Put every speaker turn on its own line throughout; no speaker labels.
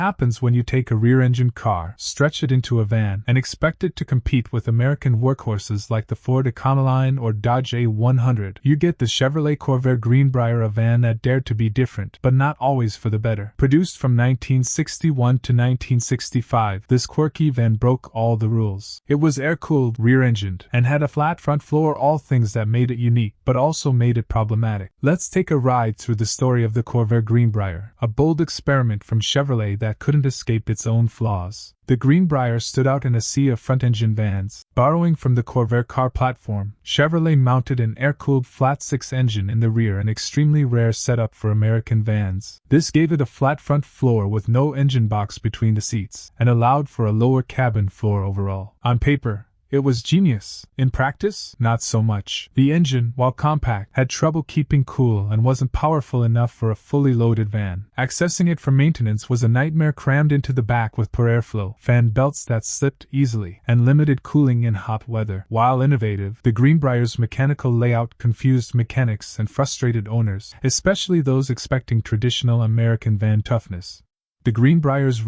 Happens when you take a rear-engine car, stretch it into a van, and expect it to compete with American workhorses like the Ford Econoline or Dodge A100. You get the Chevrolet Corvair Greenbrier, a van that dared to be different, but not always for the better. Produced from 1961 to 1965, this quirky van broke all the rules. It was air-cooled, rear-engined, and had a flat front floor, all things that made it unique, but also made it problematic. Let's take a ride through the story of the Corvair Greenbrier, a bold experiment from Chevrolet that couldn't escape its own flaws. The Greenbrier stood out in a sea of front-engine vans. Borrowing from the Corvair car platform, Chevrolet mounted an air-cooled flat-six engine in the rear, an extremely rare setup for American vans. This gave it a flat front floor with no engine box between the seats, and allowed for a lower cabin floor overall. On paper, it was genius. In practice, not so much. The engine, while compact, had trouble keeping cool and wasn't powerful enough for a fully loaded van. Accessing it for maintenance was a nightmare, crammed into the back with poor airflow, fan belts that slipped easily, and limited cooling in hot weather. While innovative, the Greenbrier's mechanical layout confused mechanics and frustrated owners, especially those expecting traditional American van toughness. The Greenbrier's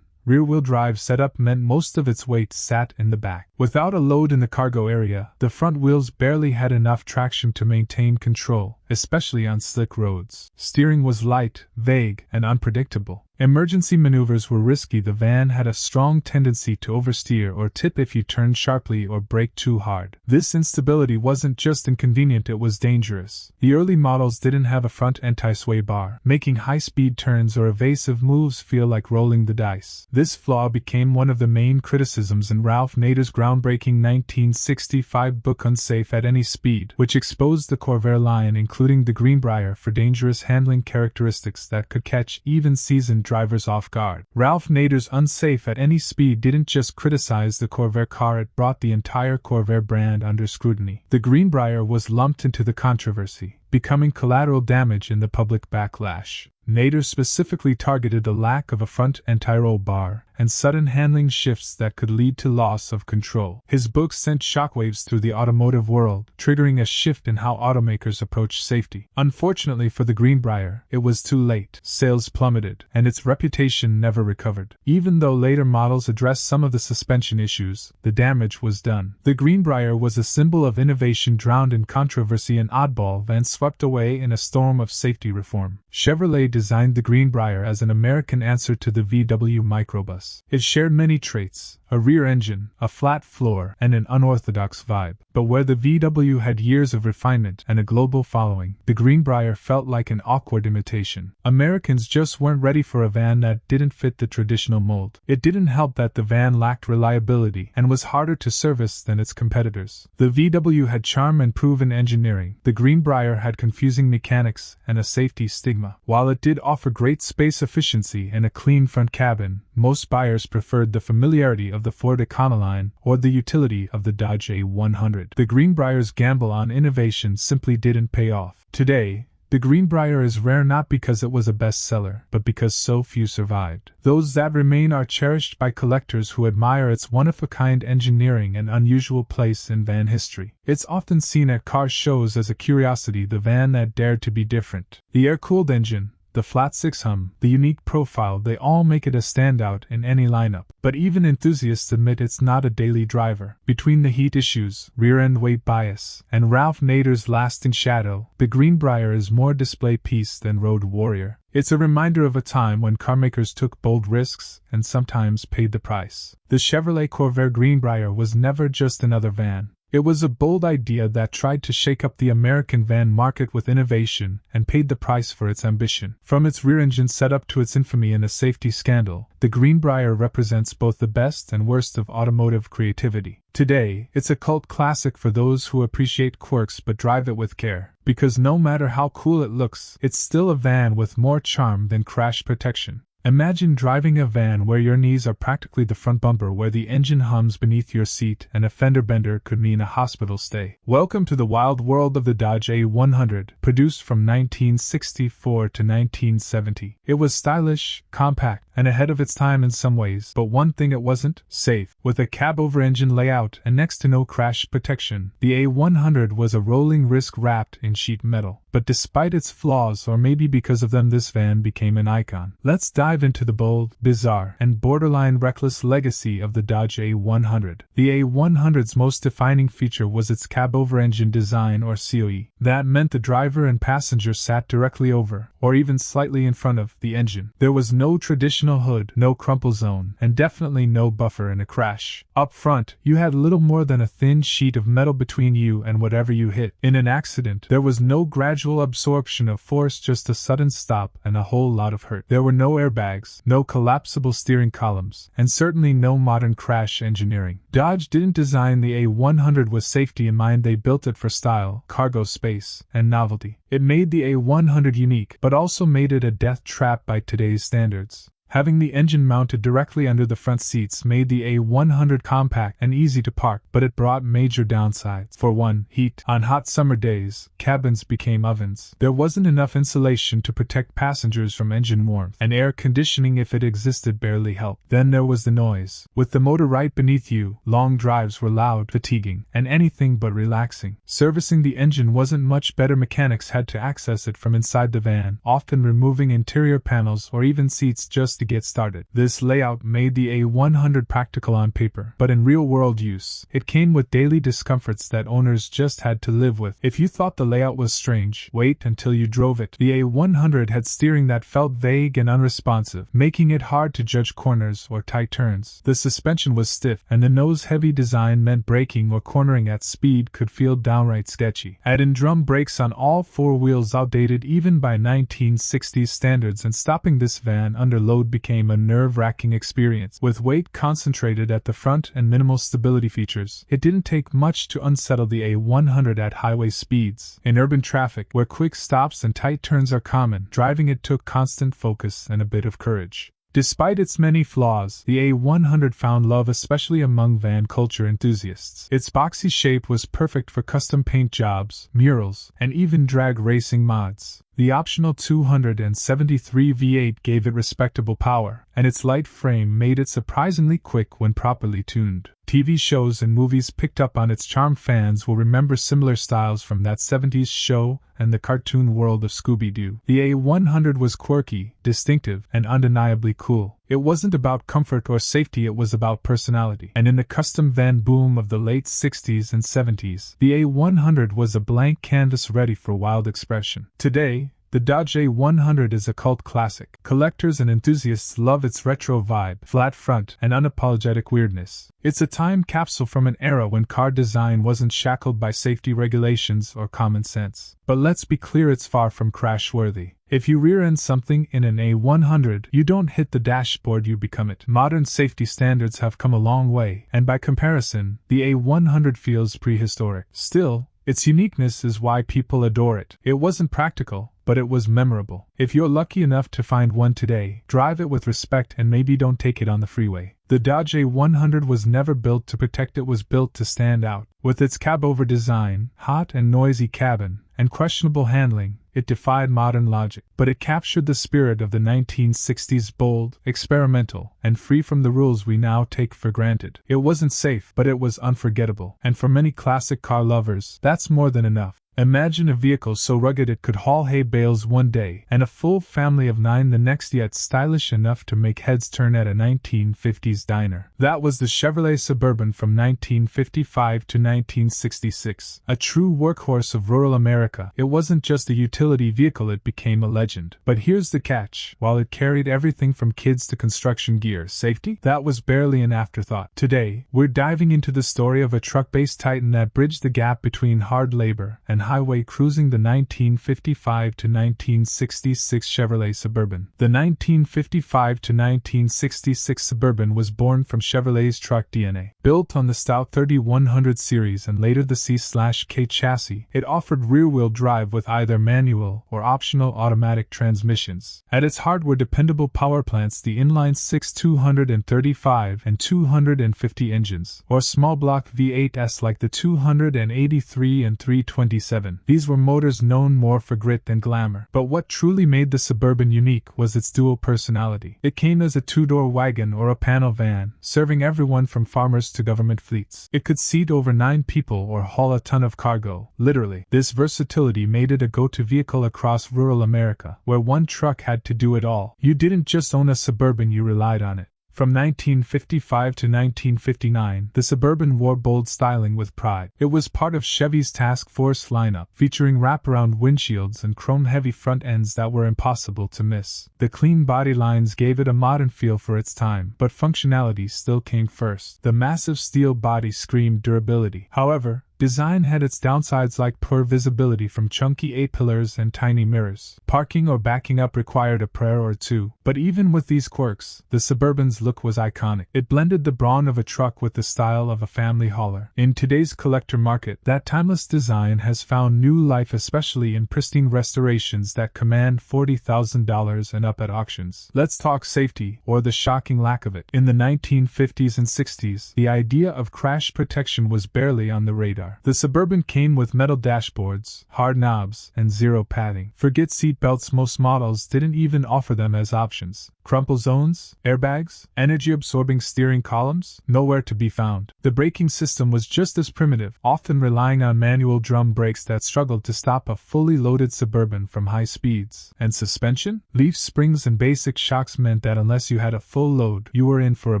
rear-wheel drive setup meant most of its weight sat in the back. Without a load in the cargo area, the front wheels barely had enough traction to maintain control, especially on slick roads. Steering was light, vague, and unpredictable. Emergency maneuvers were risky. The van had a strong tendency to oversteer or tip if you turned sharply or brake too hard. This instability wasn't just inconvenient, it was dangerous. The early models didn't have a front anti-sway bar, making high-speed turns or evasive moves feel like rolling the dice. This flaw became one of the main criticisms in Ralph Nader's groundbreaking 1965 book Unsafe at Any Speed, which exposed the Corvair line, including the Greenbrier, for dangerous handling characteristics that could catch even seasoned drivers off guard. Ralph Nader's Unsafe at Any Speed didn't just criticize the Corvair car, it brought the entire Corvair brand under scrutiny. The Greenbrier was lumped into the controversy, becoming collateral damage in the public backlash. Nader specifically targeted the lack of a front anti-roll bar and sudden handling shifts that could lead to loss of control. His book sent shockwaves through the automotive world, triggering a shift in how automakers approach safety. Unfortunately for the Greenbrier, it was too late. Sales plummeted, and its reputation never recovered. Even though later models addressed some of the suspension issues, the damage was done. The Greenbrier was a symbol of innovation drowned in controversy, an oddball van swept away in a storm of safety reform. Chevrolet designed the Greenbrier as an American answer to the VW microbus. It shared many traits: a rear engine, a flat floor, and an unorthodox vibe. But where the VW had years of refinement and a global following, the Greenbrier felt like an awkward imitation. Americans just weren't ready for a van that didn't fit the traditional mold. It didn't help that the van lacked reliability and was harder to service than its competitors. The VW had charm and proven engineering. The Greenbrier had confusing mechanics and a safety stigma. While it did offer great space efficiency and a clean front cabin, most buyers preferred the familiarity of the Ford Econoline or the utility of the Dodge A100. The Greenbrier's gamble on innovation simply didn't pay off. Today, the Greenbrier is rare not because it was a bestseller, but because so few survived. Those that remain are cherished by collectors who admire its one-of-a-kind engineering and unusual place in van history. It's often seen at car shows as a curiosity, the van that dared to be different. The air-cooled engine, the flat six hum, the unique profile, they all make it a standout in any lineup. But even enthusiasts admit it's not a daily driver. Between the heat issues, rear-end weight bias, and Ralph Nader's lasting shadow, the Greenbrier is more display piece than road warrior. It's a reminder of a time when carmakers took bold risks and sometimes paid the price. The Chevrolet Corvair Greenbrier was never just another van. It was a bold idea that tried to shake up the American van market with innovation and paid the price for its ambition. From its rear-engine setup to its infamy in a safety scandal, the Greenbrier represents both the best and worst of automotive creativity. Today, it's a cult classic for those who appreciate quirks but drive it with care, because no matter how cool it looks, it's still a van with more charm than crash protection. Imagine driving a van where your knees are practically the front bumper, where the engine hums beneath your seat and a fender bender could mean a hospital stay. Welcome to the wild world of the Dodge A100, produced from 1964 to 1970. It was stylish, compact, and ahead of its time in some ways, but one thing it wasn't: safe. With a Cabover engine layout and next to no crash protection, the A100 was a rolling risk wrapped in sheet metal. But despite its flaws, or maybe because of them, this van became an icon. Let's dive into the bold, bizarre, and borderline reckless legacy of the Dodge A100. The A100's most defining feature was its Cabover engine design, or COE. That meant the driver and passenger sat directly over, or even slightly in front of, the engine. There was no traditional hood, no crumple zone, and definitely no buffer in a crash. Up front, you had little more than a thin sheet of metal between you and whatever you hit. In an accident, there was no gradual absorption of force, just a sudden stop and a whole lot of hurt. There were no airbags, no collapsible steering columns, and certainly no modern crash engineering. Dodge didn't design the A100 with safety in mind, they built it for style, cargo space, and novelty. It made the A100 unique, but also made it a death trap by today's standards. Having the engine mounted directly under the front seats made the A100 compact and easy to park, but it brought major downsides. For one, heat. On hot summer days, cabins became ovens. There wasn't enough insulation to protect passengers from engine warmth, and air conditioning, if it existed, barely helped. Then there was the noise. With the motor right beneath you, long drives were loud, fatiguing, and anything but relaxing. Servicing the engine wasn't much better. Mechanics had to access it from inside the van, often removing interior panels or even seats just to get started. This layout made the A100 practical on paper, but in real-world use, it came with daily discomforts that owners just had to live with. If you thought the layout was strange, wait until you drove it. The A100 had steering that felt vague and unresponsive, making it hard to judge corners or tight turns. The suspension was stiff, and the nose-heavy design meant braking or cornering at speed could feel downright sketchy. Add in drum brakes on all four wheels, outdated even by 1960s standards, and stopping this van under load became a nerve-wracking experience. With weight concentrated at the front and minimal stability features, it didn't take much to unsettle the A100 at highway speeds. In urban traffic, where quick stops and tight turns are common, driving it took constant focus and a bit of courage. Despite its many flaws, the A100 found love, especially among van culture enthusiasts. Its boxy shape was perfect for custom paint jobs, murals, and even drag racing mods. The optional 273 V8 gave it respectable power, and its light frame made it surprisingly quick when properly tuned. TV shows and movies picked up on its charm. Fans will remember similar styles from that 70s show and the cartoon world of Scooby-Doo. The A100 was quirky, distinctive, and undeniably cool. It wasn't about comfort or safety, it was about personality. And in the custom van boom of the late 60s and 70s, the A100 was a blank canvas ready for wild expression. Today, the Dodge A100 is a cult classic. Collectors and enthusiasts love its retro vibe, flat front, and unapologetic weirdness. It's a time capsule from an era when car design wasn't shackled by safety regulations or common sense. But let's be clear, it's far from crash-worthy. If you rear-end something in an A100, you don't hit the dashboard, you become it. Modern safety standards have come a long way, and by comparison, the A100 feels prehistoric. Still, its uniqueness is why people adore it. It wasn't practical, but it was memorable. If you're lucky enough to find one today, drive it with respect and maybe don't take it on the freeway. The Dodge A100 was never built to protect, it was built to stand out. With its Cabover design, hot and noisy cabin, and questionable handling, it defied modern logic. But it captured the spirit of the 1960s, bold, experimental, and free from the rules we now take for granted. It wasn't safe, but it was unforgettable. And for many classic car lovers, that's more than enough. Imagine a vehicle so rugged it could haul hay bales one day, and a full family of 9 the next, yet stylish enough to make heads turn at a 1950s diner. That was the Chevrolet Suburban from 1955 to 1966. A true workhorse of rural America, it wasn't just a utility vehicle, it became a legend. But here's the catch: while it carried everything from kids to construction gear, safety? That was barely an afterthought. Today, we're diving into the story of a truck-based titan that bridged the gap between hard labor and highway cruising, the 1955 to 1966 Chevrolet Suburban. The 1955 to 1966 Suburban was born from Chevrolet's truck DNA. Built on the stout 3100 series and later the C/K chassis, it offered rear-wheel drive with either manual or optional automatic transmissions. At its heart were dependable power plants, the inline-six 235 and 250 engines, or small block V8s like the 283 and 327. 1957. These were motors known more for grit and glamour. But what truly made the Suburban unique was its dual personality. It came as a two-door wagon or a panel van, serving everyone from farmers to government fleets. It could seat over 9 people or haul a ton of cargo, literally. This versatility made it a go-to vehicle across rural America, where one truck had to do it all. You didn't just own a Suburban, you relied on it. From 1955 to 1959, the Suburban wore bold styling with pride. It was part of Chevy's Task Force lineup, featuring wraparound windshields and chrome-heavy front ends that were impossible to miss. The clean body lines gave it a modern feel for its time, but functionality still came first. The massive steel body screamed durability. However, design had its downsides, like poor visibility from chunky A-pillars and tiny mirrors. Parking or backing up required a prayer or two. But even with these quirks, the Suburban's look was iconic. It blended the brawn of a truck with the style of a family hauler. In today's collector market, that timeless design has found new life, especially in pristine restorations that command $40,000 and up at auctions. Let's talk safety, or the shocking lack of it. In the 1950s and 60s, the idea of crash protection was barely on the radar. The Suburban came with metal dashboards, hard knobs, and zero padding. Forget seat belts, most models didn't even offer them as options. Crumple zones, airbags, energy-absorbing steering columns, nowhere to be found. The braking system was just as primitive, often relying on manual drum brakes that struggled to stop a fully loaded Suburban from high speeds. And suspension? Leaf springs and basic shocks meant that unless you had a full load, you were in for a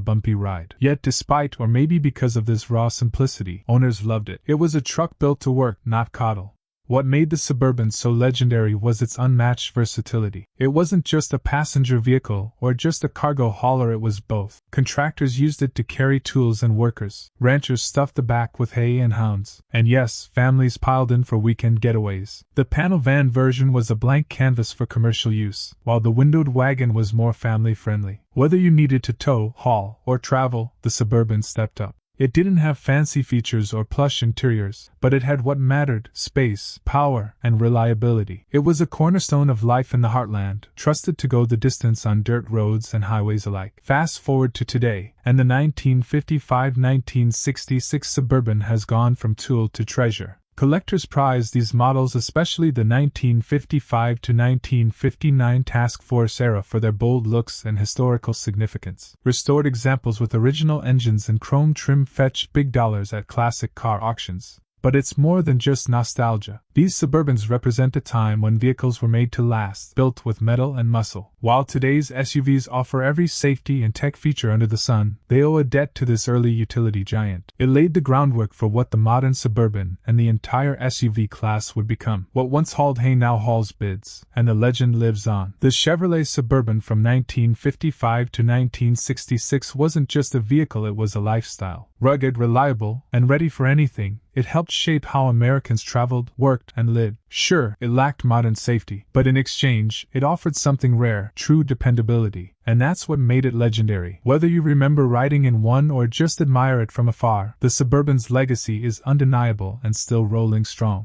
bumpy ride. Yet despite, or maybe because of this raw simplicity, owners loved it. It was a truck built to work, not coddle. What made the Suburban so legendary was its unmatched versatility. It wasn't just a passenger vehicle or just a cargo hauler, it was both. Contractors used it to carry tools and workers. Ranchers stuffed the back with hay and hounds. And yes, families piled in for weekend getaways. The panel van version was a blank canvas for commercial use, while the windowed wagon was more family-friendly. Whether you needed to tow, haul, or travel, the Suburban stepped up. It didn't have fancy features or plush interiors, but it had what mattered: space, power, and reliability. It was a cornerstone of life in the heartland, trusted to go the distance on dirt roads and highways alike. Fast forward to today, and the 1955-1966 Suburban has gone from tool to treasure. Collectors prize these models, especially the 1955 to 1959 Task Force era, for their bold looks and historical significance. Restored examples with original engines and chrome trim fetch big dollars at classic car auctions. But it's more than just nostalgia. These Suburbans represent a time when vehicles were made to last, built with metal and muscle. While today's SUVs offer every safety and tech feature under the sun, they owe a debt to this early utility giant. It laid the groundwork for what the modern Suburban and the entire SUV class would become. What once hauled hay now hauls bids, and the legend lives on. The Chevrolet Suburban from 1955 to 1966 wasn't just a vehicle, it was a lifestyle. Rugged, reliable, and ready for anything, it helped shape how Americans traveled, worked, and lived. Sure, it lacked modern safety, but in exchange, it offered something rare: true dependability. And that's what made it legendary. Whether you remember riding in one or just admire it from afar, the Suburban's legacy is undeniable and still rolling strong.